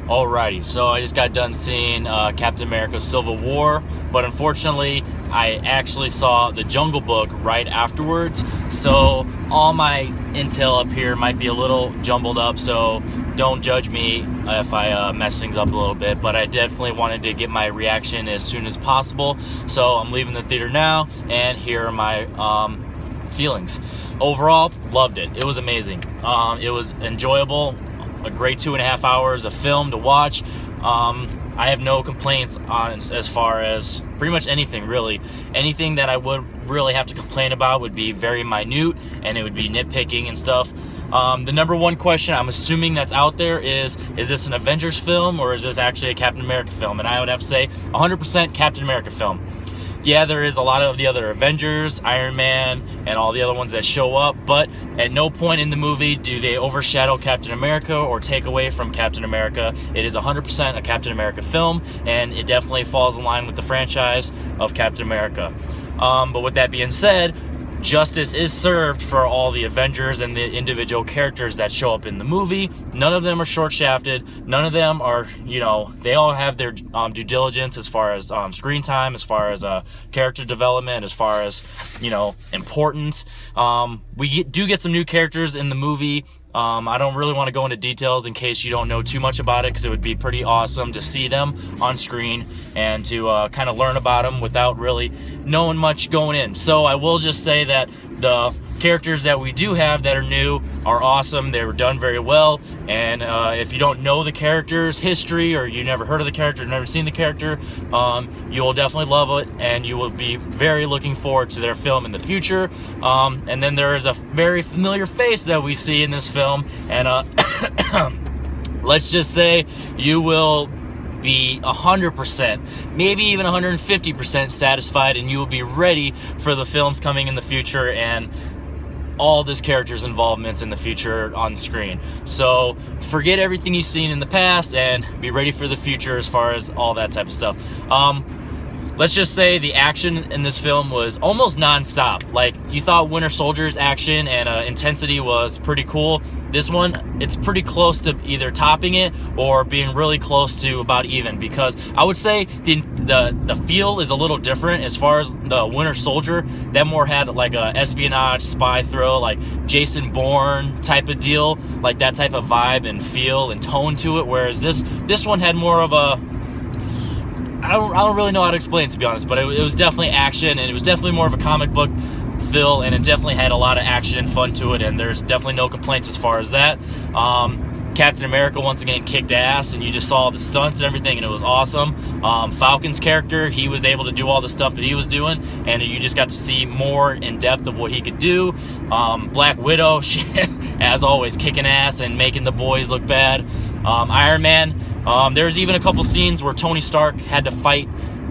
Alrighty, so I just got done seeing Captain America Civil War, but unfortunately, I actually saw The Jungle Book right afterwards, so all my intel up here might be a little jumbled up, so don't judge me if I mess things up a little bit, but I definitely wanted to get my reaction as soon as possible, so I'm leaving the theater now, and here are my feelings. Overall, loved it. It was amazing. It was enjoyable. A great 2.5 hours of film to watch. I have no complaints on as far as pretty much anything, really. Anything that I would really have to complain about would be very minute, and it would be nitpicking and stuff. The number one question I'm assuming that's out there is this an Avengers film or is this actually a Captain America film? And I would have to say 100% Captain America film. Yeah, there is a lot of the other Avengers, Iron Man, and all the other ones that show up, but at no point in the movie do they overshadow Captain America or take away from Captain America. It is 100% a Captain America film, and it definitely falls in line with the franchise of Captain America. But with that being said, justice is served for all the Avengers and the individual characters that show up in the movie. None of them are short-shafted. None of them are, they all have their due diligence as far as screen time, as far as character development, as far as, importance. We do get some new characters in the movie. I don't really want to go into details in case you don't know too much about it, because it would be pretty awesome to see them on screen and to kind of learn about them without really knowing much going in. So I will just say that the characters that we do have that are new are awesome. They were done very well, and if you don't know the character's history, or you never heard of the character, never seen the character, you will definitely love it, and you will be very looking forward to their film in the future. And then there is a very familiar face that we see in this film, and let's just say you will be 100%, maybe even 150% satisfied, and you will be ready for the films coming in the future and all this character's involvements in the future on screen. So forget everything you've seen in the past and be ready for the future as far as all that type of stuff. Let's just say the action in this film was almost non-stop. Like, you thought Winter Soldier's action and intensity was pretty cool. This one, it's pretty close to either topping it or being really close to about even, because I would say the feel is a little different. As far as the Winter Soldier, that more had like a espionage spy thrill, like Jason Bourne type of deal, like that type of vibe and feel and tone to it, whereas this one had more of a, I don't really know how to explain it, to be honest, but it was definitely action, and it was definitely more of a comic book feel, and it definitely had a lot of action and fun to it, and there's definitely no complaints as far as that. Captain America once again kicked ass, and you just saw the stunts and everything, and it was awesome. Falcon's character, he was able to do all the stuff that he was doing, and you just got to see more in depth of what he could do. Black Widow, she, as always, kicking ass and making the boys look bad. Iron Man, there's even a couple scenes where Tony Stark had to fight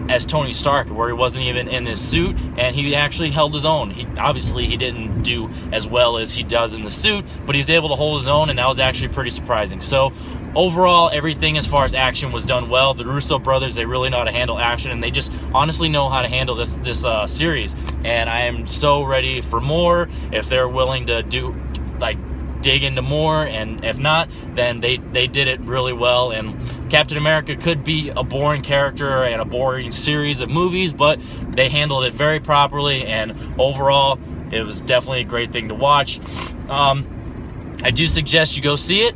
as Tony Stark, where he wasn't even in his suit, and he actually held his own. He didn't do as well as he does in the suit, but he was able to hold his own, and that was actually pretty surprising. So overall, everything as far as action was done well. The Russo brothers, they really know how to handle action, and they just honestly know how to handle this series, and I am so ready for more. If they're willing to dig into more, and if not, then they did it really well. And Captain America could be a boring character and a boring series of movies, but they handled it very properly, and overall it was definitely a great thing to watch. I do suggest you go see it.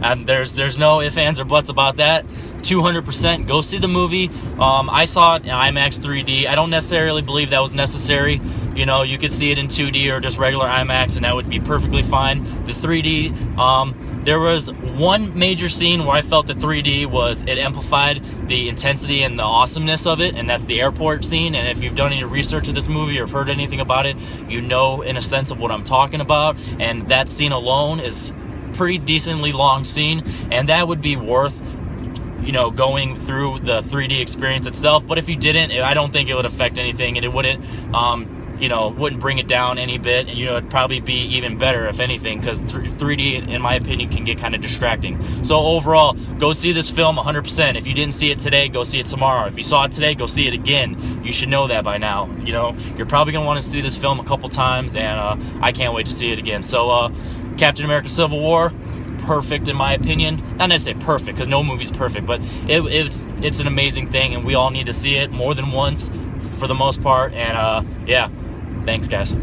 And there's no ifs, ands, or buts about that. 200% go see the movie. I saw it in IMAX 3D. I don't necessarily believe that was necessary. You could see it in 2D or just regular IMAX, and that would be perfectly fine. The 3D, there was one major scene where I felt the 3D it amplified the intensity and the awesomeness of it, and that's the airport scene. And if you've done any research of this movie or have heard anything about it, you know in a sense of what I'm talking about. And that scene alone is pretty decently long scene, and that would be worth going through the 3D experience itself. But if you didn't, I don't think it would affect anything, and it wouldn't wouldn't bring it down any bit. And it'd probably be even better, if anything, because 3D, in my opinion, can get kind of distracting. So overall, go see this film 100%. If you didn't see it today, go see it tomorrow. If you saw it today, go see it again. You should know that by now. You're probably going to want to see this film a couple times, and I can't wait to see it again. So Captain America Civil War, perfect in my opinion. Not necessarily perfect, because no movie's perfect, but it's an amazing thing, and we all need to see it more than once for the most part. And yeah, thanks guys.